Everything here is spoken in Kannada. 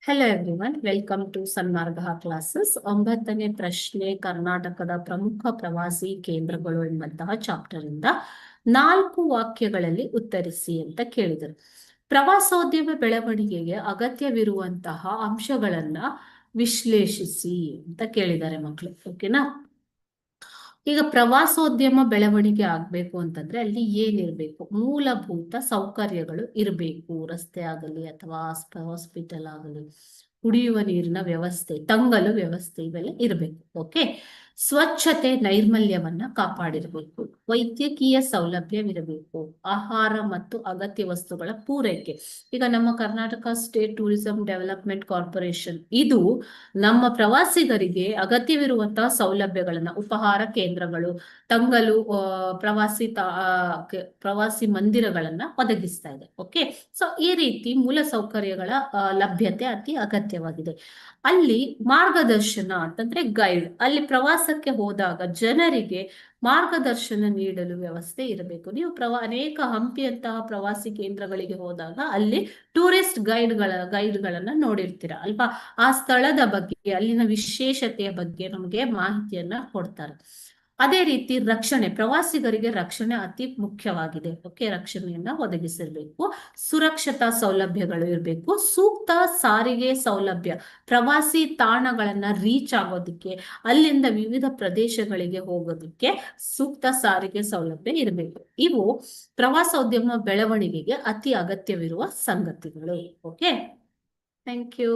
Hello everyone, welcome to Sanmarga classes. 9ನೇ ಪ್ರಶ್ನೆ, ಕರ್ನಾಟಕದ ಪ್ರಮುಖ ಪ್ರವಾಸಿ ಕೇಂದ್ರಗಳು ಎಂಬಂತಹ ಚಾಪ್ಟರ್ ಇಂದ 4 ವಾಕ್ಯಗಳಲ್ಲಿ ಉತ್ತರಿಸಿ ಅಂತ ಕೇಳಿದರು. ಪ್ರವಾಸೋದ್ಯಮ ಬೆಳವಣಿಗೆಗೆ ಅಗತ್ಯವಿರುವಂತಹ ಅಂಶಗಳನ್ನ ವಿಶ್ಲೇಷಿಸಿ ಅಂತ ಕೇಳಿದ್ದಾರೆ ಮಕ್ಕಳು. ಓಕೆನಾ? ಈಗ ಪ್ರವಾಸೋದ್ಯಮ ಬೆಳವಣಿಗೆ ಆಗ್ಬೇಕು ಅಂತಂದ್ರೆ ಅಲ್ಲಿ ಏನಿರ್ಬೇಕು? ಮೂಲಭೂತ ಸೌಕರ್ಯಗಳು ಇರಬೇಕು. ರಸ್ತೆ ಆಗಲಿ ಅಥವಾ ಹಾಸ್ಪಿಟಲ್ ಆಗಲಿ, ಕುಡಿಯುವ ನೀರಿನ ವ್ಯವಸ್ಥೆ, ತಂಗಲು ವ್ಯವಸ್ಥೆ ಇವೆಲ್ಲ ಇರಬೇಕು. ಓಕೆ. ಸ್ವಚ್ಛತೆ, ನೈರ್ಮಲ್ಯವನ್ನ ಕಾಪಾಡಿರ್ಬೇಕು. ವೈದ್ಯಕೀಯ ಸೌಲಭ್ಯವಿರಬೇಕು. ಆಹಾರ ಮತ್ತು ಅಗತ್ಯ ವಸ್ತುಗಳ ಪೂರೈಕೆ. ಈಗ ನಮ್ಮ Karnataka state tourism development corporation ಇದು ನಮ್ಮ ಪ್ರವಾಸಿಗರಿಗೆ ಅಗತ್ಯವಿರುವಂತಹ ಸೌಲಭ್ಯಗಳನ್ನ, ಉಪಹಾರ ಕೇಂದ್ರಗಳು, ತಂಗಲು, ಪ್ರವಾಸಿ ಮಂದಿರಗಳನ್ನ ಒದಗಿಸ್ತಾ ಇದೆ. ಓಕೆ. ಸೊ ಈ ರೀತಿ ಮೂಲ ಸೌಕರ್ಯಗಳ ಲಭ್ಯತೆ ಅತಿ ಅಗತ್ಯವಾಗಿದೆ. ಅಲ್ಲಿ ಮಾರ್ಗದರ್ಶನ ಅಂತಂದ್ರೆ ಗೈಡ್, ಅಲ್ಲಿ ಪ್ರವಾಸಕ್ಕೆ ಹೋದಾಗ ಜನರಿಗೆ ಮಾರ್ಗದರ್ಶನ ನೀಡಲು ವ್ಯವಸ್ಥೆ ಇರಬೇಕು. ನೀವು ಅನೇಕ ಹಂಪಿಯಂತಹ ಪ್ರವಾಸಿ ಕೇಂದ್ರಗಳಿಗೆ ಹೋದಾಗ ಅಲ್ಲಿ ಟೂರಿಸ್ಟ್ ಗೈಡ್ಗಳನ್ನ ನೋಡಿರ್ತೀರ ಅಲ್ವಾ? ಆ ಸ್ಥಳದ ಬಗ್ಗೆ, ಅಲ್ಲಿನ ವಿಶೇಷತೆಯ ಬಗ್ಗೆ ನಮಗೆ ಮಾಹಿತಿಯನ್ನ ಕೊಡ್ತಾರೆ. ಅದೇ ರೀತಿ ರಕ್ಷಣೆ, ಪ್ರವಾಸಿಗರಿಗೆ ರಕ್ಷಣೆ ಅತಿ ಮುಖ್ಯವಾಗಿದೆ. ಓಕೆ. ರಕ್ಷಣೆಯನ್ನ ಒದಗಿಸಿರ್ಬೇಕು. ಸುರಕ್ಷತಾ ಸೌಲಭ್ಯಗಳು ಇರಬೇಕು. ಸೂಕ್ತ ಸಾರಿಗೆ ಸೌಲಭ್ಯ, ಪ್ರವಾಸಿ ತಾಣಗಳನ್ನ ರೀಚ್ ಆಗೋದಕ್ಕೆ, ಅಲ್ಲಿಂದ ವಿವಿಧ ಪ್ರದೇಶಗಳಿಗೆ ಹೋಗೋದಕ್ಕೆ ಸೂಕ್ತ ಸಾರಿಗೆ ಸೌಲಭ್ಯ ಇರಬೇಕು. ಇವು ಪ್ರವಾಸೋದ್ಯಮ ಬೆಳವಣಿಗೆಗೆ ಅತಿ ಅಗತ್ಯವಿರುವ ಸಂಗತಿಗಳು. ಓಕೆ. Thank you.